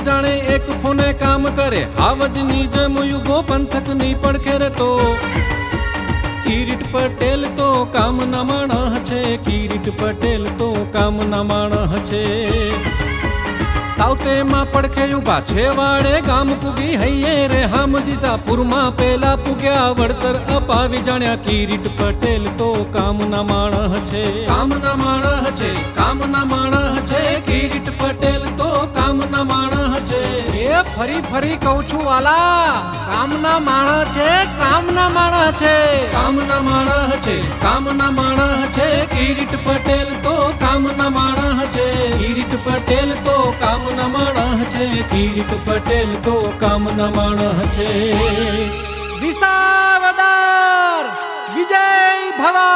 जाने एक फोने काम करे आवजनी जम युगो पंथक नी पड़खे रे तो किरीट पटेल तो काम ना माणह छे किरीट पटेल तो काम ना माणह छे तावते में पड़खे उभा छे वाड़े गाम पुगी हईये रे हाम दीदापुर में पेला पुग्या वड़तर अपावी जाण्या किरीट पटेल तो काम ना माणह छे काम ना माणह छे काम ना माणह छे किरीट पटेल तो काम ना माणह छे ए फरी फरी कहूं छुं वाला काम ना माणह छे काम ना माणह छे काम ना माणह छे काम ना माणह छे किरीट पटेल तो काम ना माणह छे किरीट पटेल तो काम ना माणह छे किरीट पटेल तो काम ना माणह छे विसावदर विजय भवा।